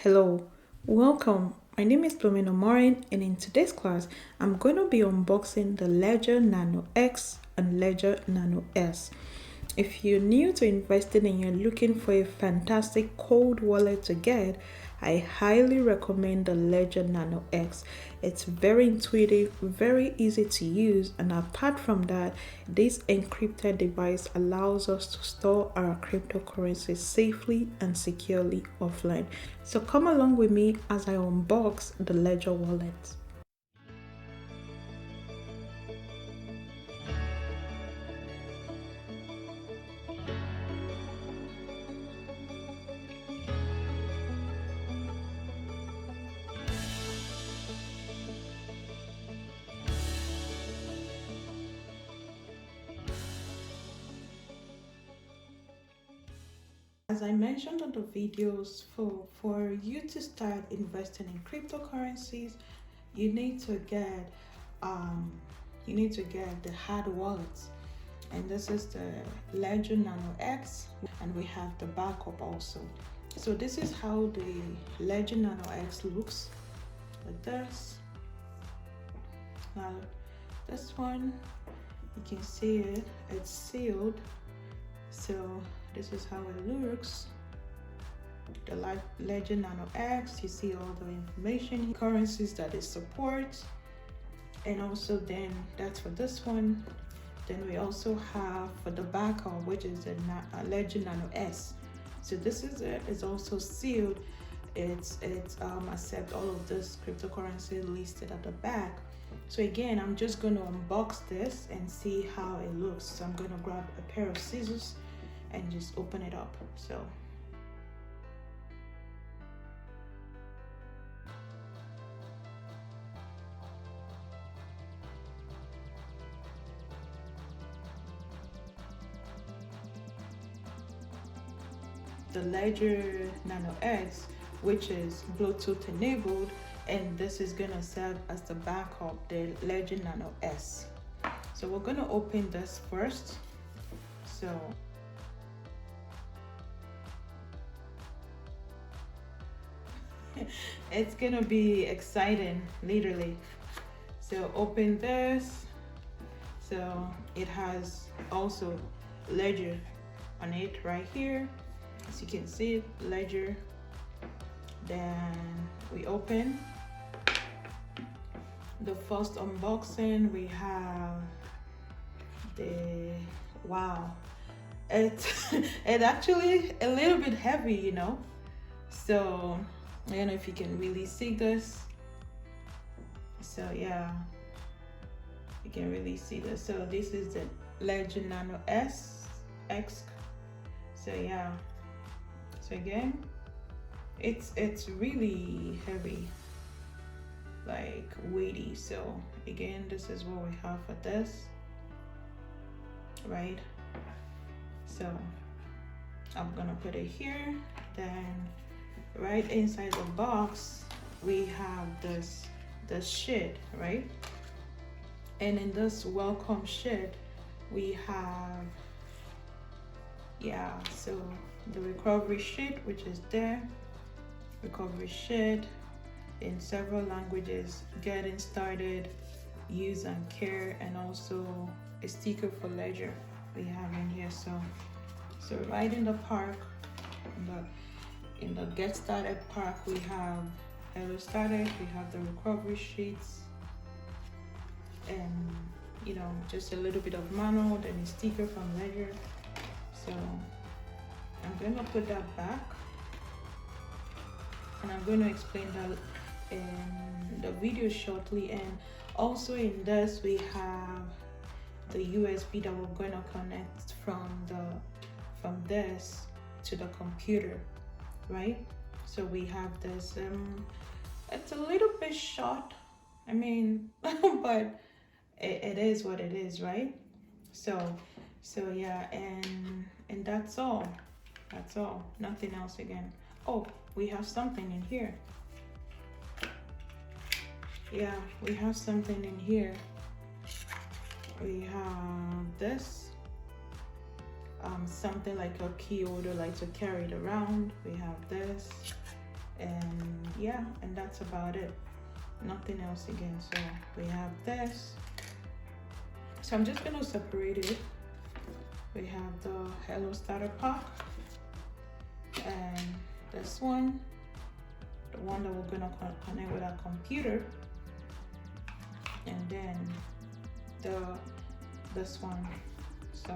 Hello, welcome. My name is Plumino Morin, and in today's class, I'm going to be unboxing the Ledger Nano X and Ledger Nano S. If you're new to investing and you're looking for a fantastic cold wallet to get, I highly recommend the Ledger Nano X. It's very intuitive, very easy to use, and apart from that, this encrypted device allows us to store our cryptocurrencies safely and securely offline. So come along with me as I unbox the Ledger wallet. As I mentioned on the videos, for you to start investing in cryptocurrencies, you need to get the hard wallets, and this is the Ledger Nano X, and we have the backup also. So this is how the Ledger Nano X looks, like this. Now this one, you can see it's sealed. So this is how it looks. The Ledger Nano X, you see all the information, currencies that it supports, and also then that's for this one. Then we also have for the backup, which is the Ledger Nano S. So this is it. It's also sealed. It's accept all of this cryptocurrency listed at the back. So again, I'm just going to unbox this and see how it looks. So I'm going to grab a pair of scissors and just open it up. So the Ledger Nano X, which is Bluetooth enabled, and this is gonna serve as the backup, the Ledger Nano S. So we're gonna open this first. So it's gonna be exciting, literally. So open this. So it has also Ledger on it right here, as you can see, Ledger. Then we open the first unboxing. We have the wow, it's actually a little bit heavy, you know. So I don't know if you can really see this. So yeah, you can really see this. So this is the Ledger Nano X. So yeah, so again, it's really heavy, like weighty. So again, this is what we have for this, right? So I'm gonna put it here. Then right inside the box we have this sheet, right? And in this welcome sheet we have, yeah, so the recovery sheet, which is there, recovery sheet in several languages, getting started, use and care, and also a sticker for Ledger we have in here. So right in the park, in the get started part, we have hello started, we have the recovery sheets, and you know, just a little bit of manual, then a sticker from Ledger. So I'm going to put that back, and I'm going to explain that in the video shortly. And also in this we have the USB that we're going to connect from this to the computer, right? So we have this, it's a little bit short, I mean, but it is what it is, right? So yeah, and that's all, nothing else again. Oh, we have something in here. Yeah, we have something in here. We have this, something like a key holder, like to carry it around. We have this, and yeah, and that's about it. Nothing else again. So we have this. So I'm just gonna separate it. We have the Hello Starter Pack, and this one, the one that we're gonna connect with our computer, and then this one. So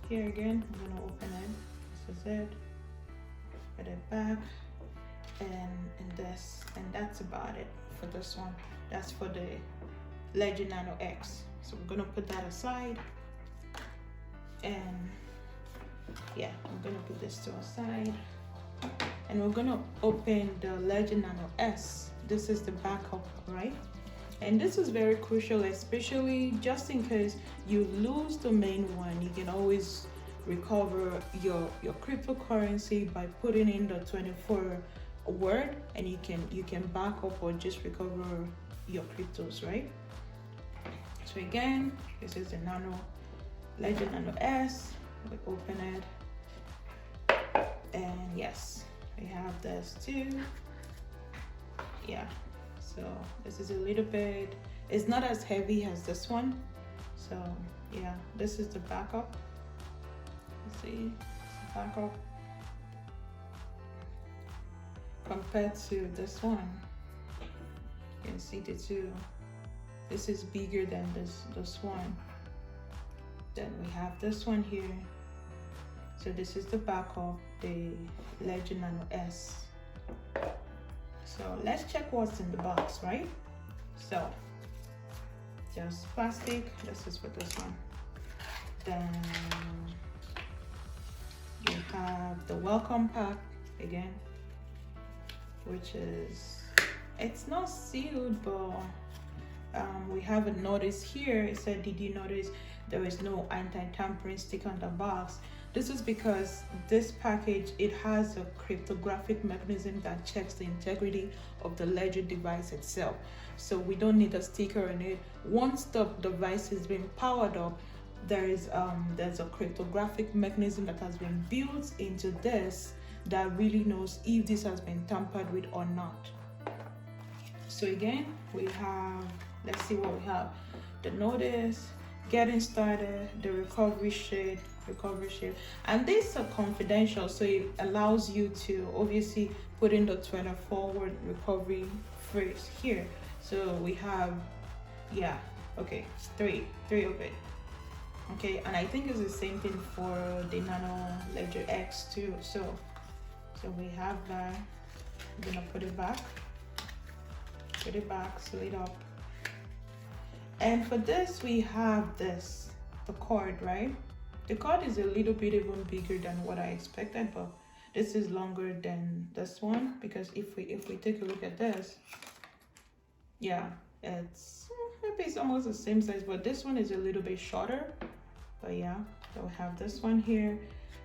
here again, I'm gonna open it. This is it. Put it back, and this, and that's about it for this one. That's for the Ledger Nano X. So we're gonna put that aside, and yeah, I'm gonna put this to a side, and we're gonna open the Ledger Nano S. This is the backup, right? And this is very crucial, especially just in case you lose the main one. You can always recover your cryptocurrency by putting in the 24 word, and you can back up or just recover your cryptos, right? So again, this is the Ledger Nano S. We open it, and yes, we have this too. Yeah, so this is a little bit, it's not as heavy as this one. So yeah, this is the backup. Let's see, backup compared to this one. You can see the two. This is bigger than this one. Then we have this one here. So this is the backup, the Ledger Nano S. So let's check what's in the box, right? So just plastic. This is for this one. Then you have the welcome pack again, which is, it's not sealed, but we have a notice here. It said, did you notice there is no anti-tampering sticker on the box? This is because this package, it has a cryptographic mechanism that checks the integrity of the Ledger device itself. So we don't need a sticker on it. Once the device has been powered up, there's a cryptographic mechanism that has been built into this that really knows if this has been tampered with or not. So again, we have, let's see what we have. The notice, getting started, the recovery sheet, and these are confidential, so it allows you to obviously put in the 24-word recovery phrase here. So we have, yeah, okay, three of it. Okay, and I think it's the same thing for the Nano Ledger X too. So we have that. I'm gonna put it back, seal it up. And for this, we have this, the card, right? The card is a little bit even bigger than what I expected, but this is longer than this one, because if we take a look at this, yeah, it's maybe it's almost the same size, but this one is a little bit shorter. But yeah, so we have this one here.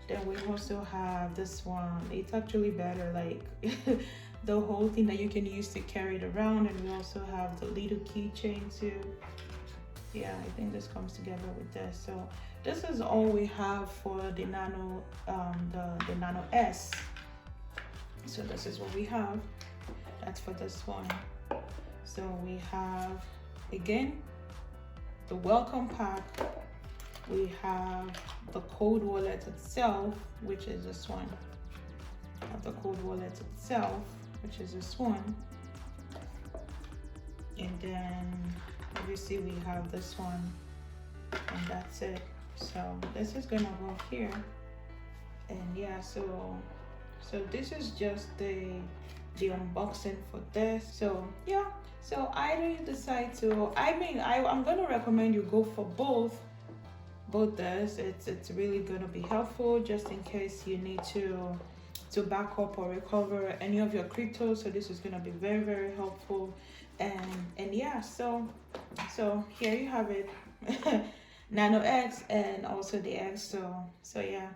Then we also have this one. It's actually better, like the whole thing that you can use to carry it around. And we also have the little keychain too. Yeah, I think this comes together with this. So this is all we have for the Nano, the Nano S. So this is what we have. That's for this one. So we have, again, the welcome pack. We have the code wallet itself, which is this one. We have the code wallet itself, which is this one. And then obviously we have this one, and that's it. So this is gonna go here. And yeah, so this is just the unboxing for this. So yeah, so I didn't decide to, I'm gonna recommend you go for both this. It's really gonna be helpful just in case you need to back up or recover any of your cryptos. So this is gonna be very, very helpful. And yeah, so here you have it. Nano X and also the X. So yeah,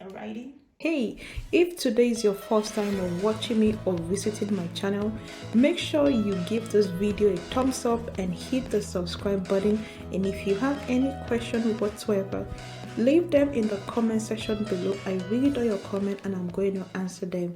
alrighty. Hey, if today is your first time of watching me or visiting my channel, make sure you give this video a thumbs up and hit the subscribe button. And if you have any question whatsoever, leave them in the comment section below. I read all your comments and I'm going to answer them.